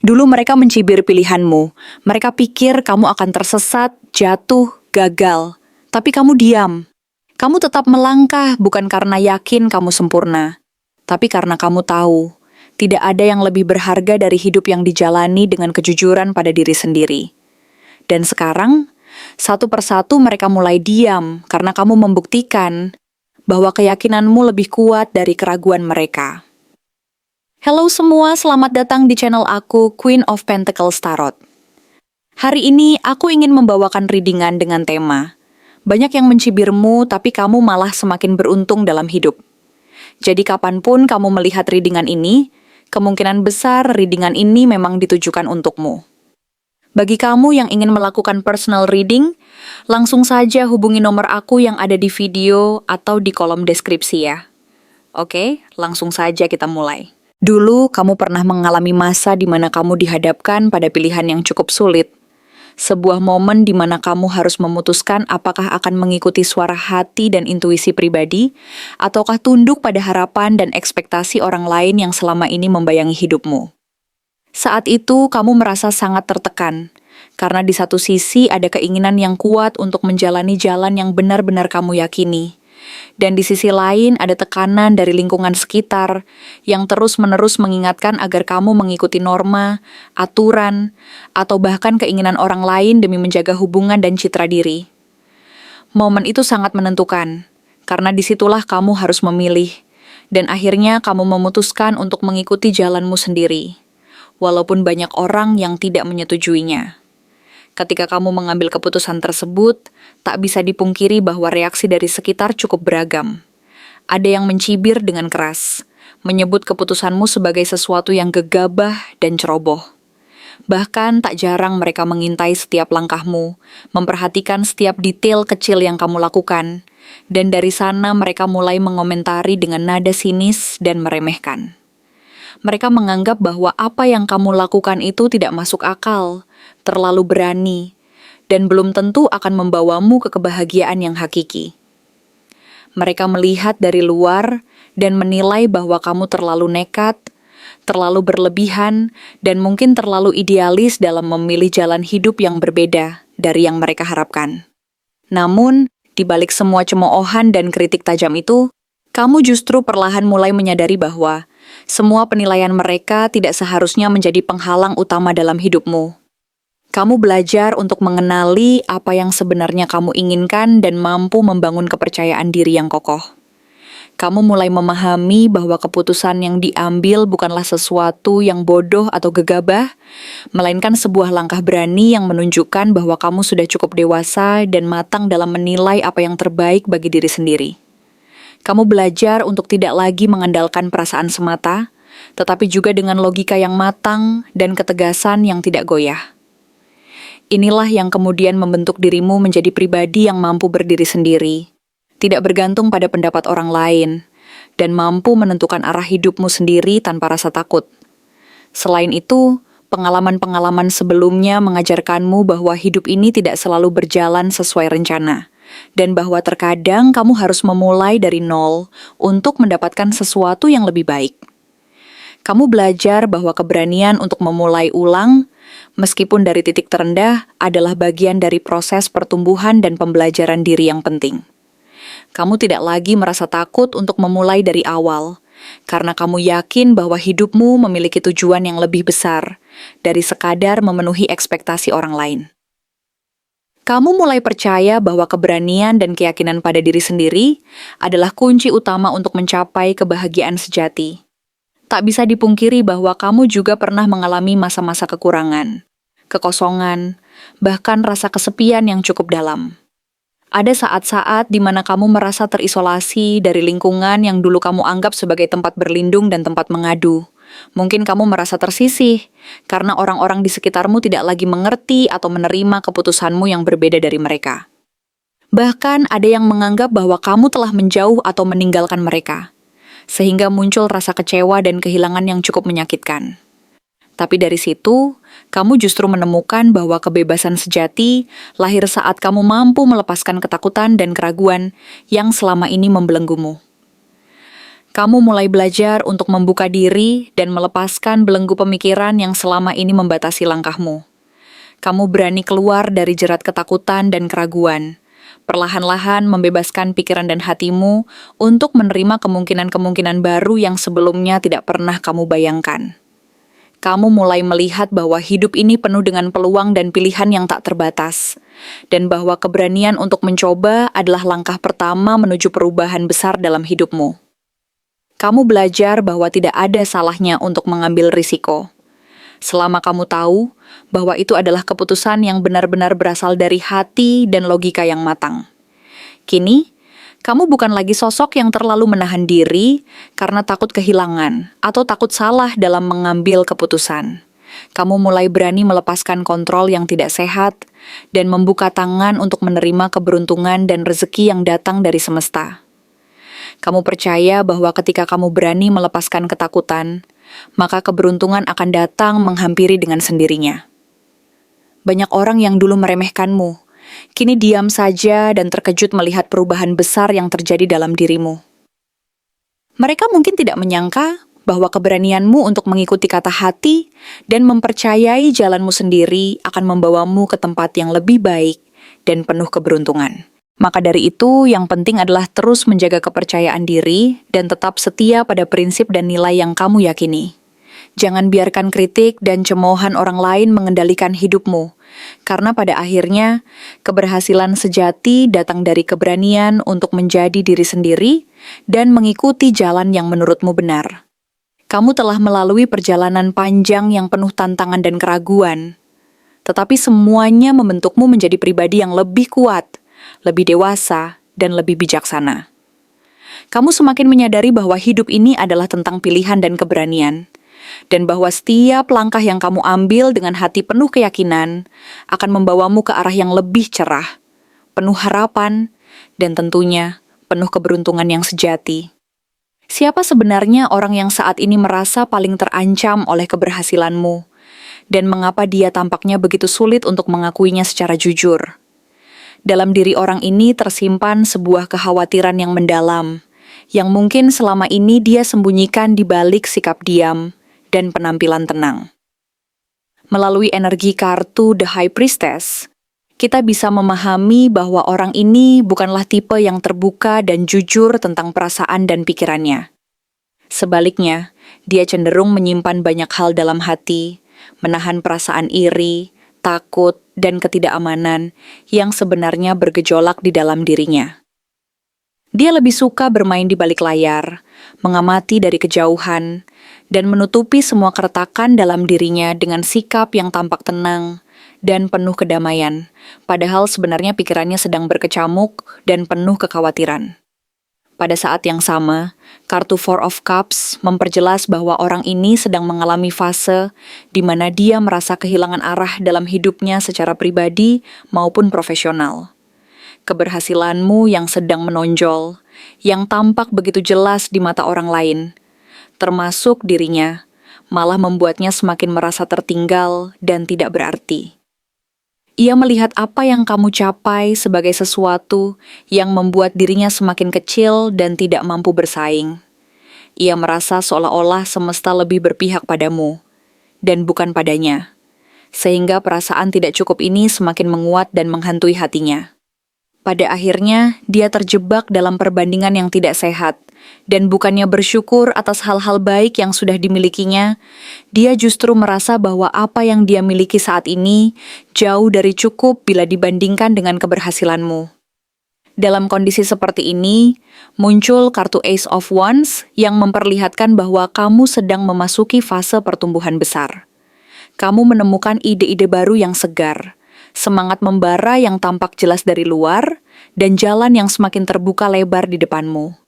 Dulu mereka mencibir pilihanmu. Mereka pikir kamu akan tersesat, jatuh, gagal. Tapi kamu diam. Kamu tetap melangkah bukan karena yakin kamu sempurna, tapi karena kamu tahu, tidak ada yang lebih berharga dari hidup yang dijalani dengan kejujuran pada diri sendiri. Dan sekarang, satu persatu mereka mulai diam karena kamu membuktikan bahwa keyakinanmu lebih kuat dari keraguan mereka. Halo semua, selamat datang di channel aku, Queen of Pentacles Tarot. Hari ini aku ingin membawakan readingan dengan tema banyak yang mencibirmu, tapi kamu malah semakin beruntung dalam hidup. Jadi kapanpun kamu melihat readingan ini, kemungkinan besar readingan ini memang ditujukan untukmu. Bagi kamu yang ingin melakukan personal reading, langsung saja hubungi nomor aku yang ada di video atau di kolom deskripsi ya. Oke, langsung saja kita mulai. Dulu kamu pernah mengalami masa di mana kamu dihadapkan pada pilihan yang cukup sulit. Sebuah momen di mana kamu harus memutuskan apakah akan mengikuti suara hati dan intuisi pribadi, ataukah tunduk pada harapan dan ekspektasi orang lain yang selama ini membayangi hidupmu. Saat itu, kamu merasa sangat tertekan, karena di satu sisi ada keinginan yang kuat untuk menjalani jalan yang benar-benar kamu yakini. Dan di sisi lain ada tekanan dari lingkungan sekitar yang terus-menerus mengingatkan agar kamu mengikuti norma, aturan, atau bahkan keinginan orang lain demi menjaga hubungan dan citra diri. Momen itu sangat menentukan, karena disitulah kamu harus memilih, dan akhirnya kamu memutuskan untuk mengikuti jalanmu sendiri, walaupun banyak orang yang tidak menyetujuinya. Ketika kamu mengambil keputusan tersebut, tak bisa dipungkiri bahwa reaksi dari sekitar cukup beragam. Ada yang mencibir dengan keras, menyebut keputusanmu sebagai sesuatu yang gegabah dan ceroboh. Bahkan tak jarang mereka mengintai setiap langkahmu, memperhatikan setiap detail kecil yang kamu lakukan, dan dari sana mereka mulai mengomentari dengan nada sinis dan meremehkan. Mereka menganggap bahwa apa yang kamu lakukan itu tidak masuk akal, terlalu berani, dan belum tentu akan membawamu ke kebahagiaan yang hakiki. Mereka melihat dari luar dan menilai bahwa kamu terlalu nekat, terlalu berlebihan, dan mungkin terlalu idealis dalam memilih jalan hidup yang berbeda dari yang mereka harapkan. Namun, di balik semua cemoohan dan kritik tajam itu, kamu justru perlahan mulai menyadari bahwa semua penilaian mereka tidak seharusnya menjadi penghalang utama dalam hidupmu. Kamu belajar untuk mengenali apa yang sebenarnya kamu inginkan dan mampu membangun kepercayaan diri yang kokoh. Kamu mulai memahami bahwa keputusan yang diambil bukanlah sesuatu yang bodoh atau gegabah, melainkan sebuah langkah berani yang menunjukkan bahwa kamu sudah cukup dewasa dan matang dalam menilai apa yang terbaik bagi diri sendiri. Kamu belajar untuk tidak lagi mengandalkan perasaan semata, tetapi juga dengan logika yang matang dan ketegasan yang tidak goyah. Inilah yang kemudian membentuk dirimu menjadi pribadi yang mampu berdiri sendiri, tidak bergantung pada pendapat orang lain, dan mampu menentukan arah hidupmu sendiri tanpa rasa takut. Selain itu, pengalaman-pengalaman sebelumnya mengajarkanmu bahwa hidup ini tidak selalu berjalan sesuai rencana, dan bahwa terkadang kamu harus memulai dari nol untuk mendapatkan sesuatu yang lebih baik. Kamu belajar bahwa keberanian untuk memulai ulang, meskipun dari titik terendah, adalah bagian dari proses pertumbuhan dan pembelajaran diri yang penting. Kamu tidak lagi merasa takut untuk memulai dari awal, karena kamu yakin bahwa hidupmu memiliki tujuan yang lebih besar dari sekadar memenuhi ekspektasi orang lain. Kamu mulai percaya bahwa keberanian dan keyakinan pada diri sendiri adalah kunci utama untuk mencapai kebahagiaan sejati. Tak bisa dipungkiri bahwa kamu juga pernah mengalami masa-masa kekurangan, kekosongan, bahkan rasa kesepian yang cukup dalam. Ada saat-saat di mana kamu merasa terisolasi dari lingkungan yang dulu kamu anggap sebagai tempat berlindung dan tempat mengadu. Mungkin kamu merasa tersisih, karena orang-orang di sekitarmu tidak lagi mengerti atau menerima keputusanmu yang berbeda dari mereka. Bahkan ada yang menganggap bahwa kamu telah menjauh atau meninggalkan mereka, sehingga muncul rasa kecewa dan kehilangan yang cukup menyakitkan. Tapi dari situ, kamu justru menemukan bahwa kebebasan sejati lahir saat kamu mampu melepaskan ketakutan dan keraguan yang selama ini membelenggumu. Kamu mulai belajar untuk membuka diri dan melepaskan belenggu pemikiran yang selama ini membatasi langkahmu. Kamu berani keluar dari jerat ketakutan dan keraguan, perlahan-lahan membebaskan pikiran dan hatimu untuk menerima kemungkinan-kemungkinan baru yang sebelumnya tidak pernah kamu bayangkan. Kamu mulai melihat bahwa hidup ini penuh dengan peluang dan pilihan yang tak terbatas, dan bahwa keberanian untuk mencoba adalah langkah pertama menuju perubahan besar dalam hidupmu. Kamu belajar bahwa tidak ada salahnya untuk mengambil risiko. Selama kamu tahu bahwa itu adalah keputusan yang benar-benar berasal dari hati dan logika yang matang. Kini, kamu bukan lagi sosok yang terlalu menahan diri karena takut kehilangan atau takut salah dalam mengambil keputusan. Kamu mulai berani melepaskan kontrol yang tidak sehat dan membuka tangan untuk menerima keberuntungan dan rezeki yang datang dari semesta. Kamu percaya bahwa ketika kamu berani melepaskan ketakutan, maka keberuntungan akan datang menghampiri dengan sendirinya. Banyak orang yang dulu meremehkanmu, kini diam saja dan terkejut melihat perubahan besar yang terjadi dalam dirimu. Mereka mungkin tidak menyangka bahwa keberanianmu untuk mengikuti kata hati dan mempercayai jalanmu sendiri akan membawamu ke tempat yang lebih baik dan penuh keberuntungan. Maka dari itu, yang penting adalah terus menjaga kepercayaan diri dan tetap setia pada prinsip dan nilai yang kamu yakini. Jangan biarkan kritik dan cemoohan orang lain mengendalikan hidupmu, karena pada akhirnya, keberhasilan sejati datang dari keberanian untuk menjadi diri sendiri dan mengikuti jalan yang menurutmu benar. Kamu telah melalui perjalanan panjang yang penuh tantangan dan keraguan, tetapi semuanya membentukmu menjadi pribadi yang lebih kuat, lebih dewasa, dan lebih bijaksana. Kamu semakin menyadari bahwa hidup ini adalah tentang pilihan dan keberanian, dan bahwa setiap langkah yang kamu ambil dengan hati penuh keyakinan akan membawamu ke arah yang lebih cerah, penuh harapan, dan tentunya penuh keberuntungan yang sejati. Siapa sebenarnya orang yang saat ini merasa paling terancam oleh keberhasilanmu, dan mengapa dia tampaknya begitu sulit untuk mengakuinya secara jujur? Dalam diri orang ini tersimpan sebuah kekhawatiran yang mendalam, yang mungkin selama ini dia sembunyikan di balik sikap diam dan penampilan tenang. Melalui energi kartu The High Priestess, kita bisa memahami bahwa orang ini bukanlah tipe yang terbuka dan jujur tentang perasaan dan pikirannya. Sebaliknya, dia cenderung menyimpan banyak hal dalam hati, menahan perasaan iri, takut, dan ketidakamanan yang sebenarnya bergejolak di dalam dirinya. Dia lebih suka bermain di balik layar, mengamati dari kejauhan, dan menutupi semua keretakan dalam dirinya dengan sikap yang tampak tenang dan penuh kedamaian, padahal sebenarnya pikirannya sedang berkecamuk dan penuh kekhawatiran. Pada saat yang sama, kartu Four of Cups memperjelas bahwa orang ini sedang mengalami fase di mana dia merasa kehilangan arah dalam hidupnya secara pribadi maupun profesional. Keberhasilanmu yang sedang menonjol, yang tampak begitu jelas di mata orang lain, termasuk dirinya, malah membuatnya semakin merasa tertinggal dan tidak berarti. Ia melihat apa yang kamu capai sebagai sesuatu yang membuat dirinya semakin kecil dan tidak mampu bersaing. Ia merasa seolah-olah semesta lebih berpihak padamu, dan bukan padanya. Sehingga perasaan tidak cukup ini semakin menguat dan menghantui hatinya. Pada akhirnya, dia terjebak dalam perbandingan yang tidak sehat, dan bukannya bersyukur atas hal-hal baik yang sudah dimilikinya, dia justru merasa bahwa apa yang dia miliki saat ini jauh dari cukup bila dibandingkan dengan keberhasilanmu. Dalam kondisi seperti ini, muncul kartu Ace of Wands yang memperlihatkan bahwa kamu sedang memasuki fase pertumbuhan besar. Kamu menemukan ide-ide baru yang segar, semangat membara yang tampak jelas dari luar, dan jalan yang semakin terbuka lebar di depanmu.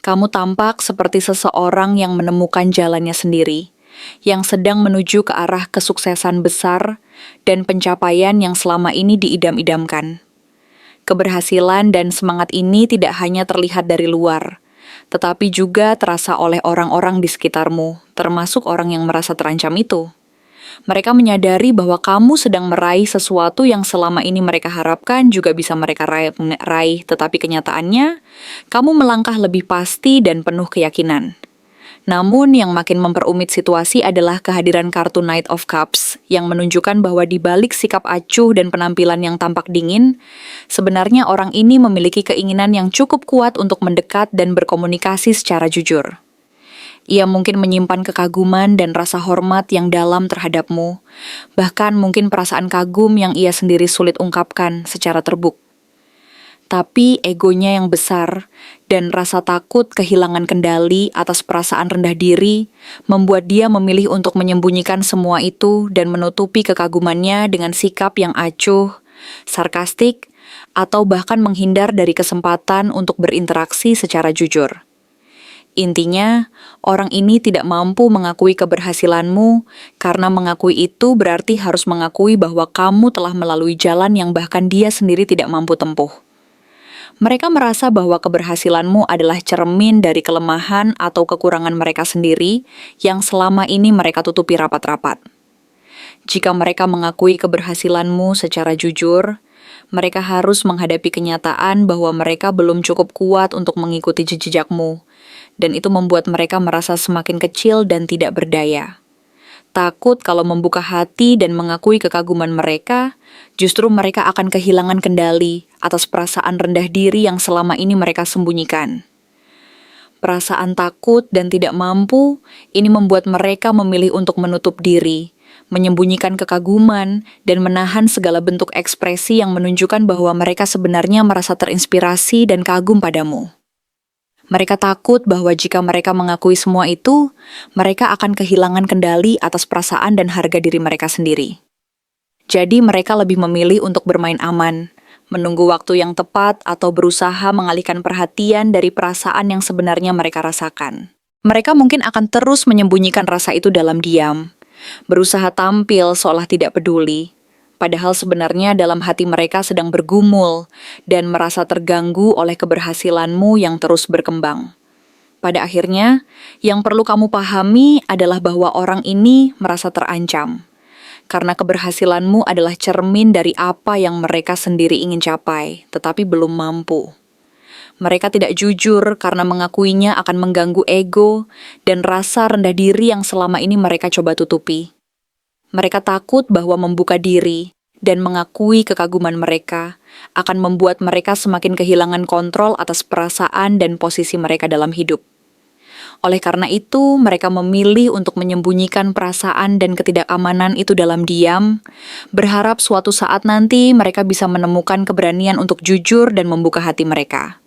Kamu tampak seperti seseorang yang menemukan jalannya sendiri, yang sedang menuju ke arah kesuksesan besar dan pencapaian yang selama ini diidam-idamkan. Keberhasilan dan semangat ini tidak hanya terlihat dari luar, tetapi juga terasa oleh orang-orang di sekitarmu, termasuk orang yang merasa terancam itu. Mereka menyadari bahwa kamu sedang meraih sesuatu yang selama ini mereka harapkan juga bisa mereka raih, tetapi kenyataannya, kamu melangkah lebih pasti dan penuh keyakinan. Namun yang makin memperumit situasi adalah kehadiran kartu Knight of Cups yang menunjukkan bahwa di balik sikap acuh dan penampilan yang tampak dingin, sebenarnya orang ini memiliki keinginan yang cukup kuat untuk mendekat dan berkomunikasi secara jujur. Ia mungkin menyimpan kekaguman dan rasa hormat yang dalam terhadapmu, bahkan mungkin perasaan kagum yang ia sendiri sulit ungkapkan secara terbuka. Tapi egonya yang besar dan rasa takut kehilangan kendali atas perasaan rendah diri membuat dia memilih untuk menyembunyikan semua itu dan menutupi kekagumannya dengan sikap yang acuh, sarkastik, atau bahkan menghindar dari kesempatan untuk berinteraksi secara jujur. Intinya, orang ini tidak mampu mengakui keberhasilanmu karena mengakui itu berarti harus mengakui bahwa kamu telah melalui jalan yang bahkan dia sendiri tidak mampu tempuh. Mereka merasa bahwa keberhasilanmu adalah cermin dari kelemahan atau kekurangan mereka sendiri yang selama ini mereka tutupi rapat-rapat. Jika mereka mengakui keberhasilanmu secara jujur, mereka harus menghadapi kenyataan bahwa mereka belum cukup kuat untuk mengikuti jejakmu, dan itu membuat mereka merasa semakin kecil dan tidak berdaya. Takut kalau membuka hati dan mengakui kekaguman mereka, justru mereka akan kehilangan kendali atas perasaan rendah diri yang selama ini mereka sembunyikan. Perasaan takut dan tidak mampu ini membuat mereka memilih untuk menutup diri, menyembunyikan kekaguman, dan menahan segala bentuk ekspresi yang menunjukkan bahwa mereka sebenarnya merasa terinspirasi dan kagum padamu. Mereka takut bahwa jika mereka mengakui semua itu, mereka akan kehilangan kendali atas perasaan dan harga diri mereka sendiri. Jadi mereka lebih memilih untuk bermain aman, menunggu waktu yang tepat atau berusaha mengalihkan perhatian dari perasaan yang sebenarnya mereka rasakan. Mereka mungkin akan terus menyembunyikan rasa itu dalam diam, berusaha tampil seolah tidak peduli, padahal sebenarnya dalam hati mereka sedang bergumul dan merasa terganggu oleh keberhasilanmu yang terus berkembang. Pada akhirnya, yang perlu kamu pahami adalah bahwa orang ini merasa terancam, karena keberhasilanmu adalah cermin dari apa yang mereka sendiri ingin capai, tetapi belum mampu. Mereka tidak jujur karena mengakuinya akan mengganggu ego dan rasa rendah diri yang selama ini mereka coba tutupi. Mereka takut bahwa membuka diri dan mengakui kekaguman mereka akan membuat mereka semakin kehilangan kontrol atas perasaan dan posisi mereka dalam hidup. Oleh karena itu, mereka memilih untuk menyembunyikan perasaan dan ketidakamanan itu dalam diam, berharap suatu saat nanti mereka bisa menemukan keberanian untuk jujur dan membuka hati mereka.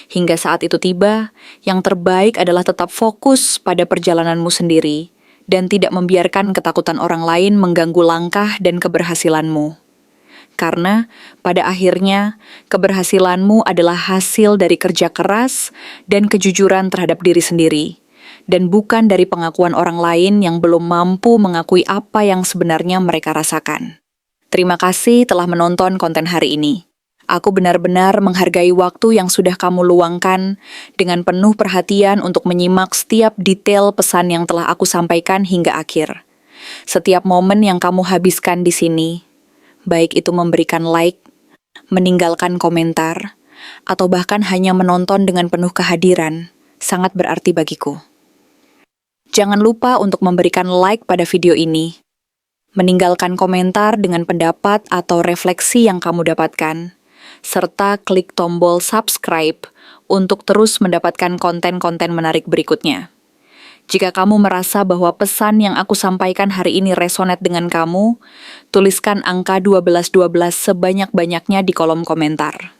Hingga saat itu tiba, yang terbaik adalah tetap fokus pada perjalananmu sendiri, dan tidak membiarkan ketakutan orang lain mengganggu langkah dan keberhasilanmu. Karena, pada akhirnya, keberhasilanmu adalah hasil dari kerja keras dan kejujuran terhadap diri sendiri, dan bukan dari pengakuan orang lain yang belum mampu mengakui apa yang sebenarnya mereka rasakan. Terima kasih telah menonton konten hari ini. Aku benar-benar menghargai waktu yang sudah kamu luangkan dengan penuh perhatian untuk menyimak setiap detail pesan yang telah aku sampaikan hingga akhir. Setiap momen yang kamu habiskan di sini, baik itu memberikan like, meninggalkan komentar, atau bahkan hanya menonton dengan penuh kehadiran, sangat berarti bagiku. Jangan lupa untuk memberikan like pada video ini, meninggalkan komentar dengan pendapat atau refleksi yang kamu dapatkan, serta klik tombol subscribe untuk terus mendapatkan konten-konten menarik berikutnya. Jika kamu merasa bahwa pesan yang aku sampaikan hari ini resonate dengan kamu, tuliskan angka 1212 sebanyak-banyaknya di kolom komentar.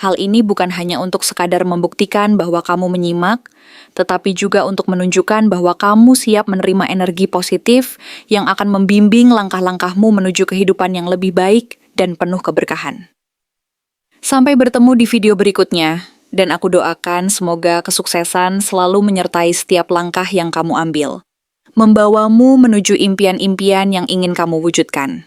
Hal ini bukan hanya untuk sekadar membuktikan bahwa kamu menyimak, tetapi juga untuk menunjukkan bahwa kamu siap menerima energi positif yang akan membimbing langkah-langkahmu menuju kehidupan yang lebih baik dan penuh keberkahan. Sampai bertemu di video berikutnya, dan aku doakan semoga kesuksesan selalu menyertai setiap langkah yang kamu ambil, membawamu menuju impian-impian yang ingin kamu wujudkan.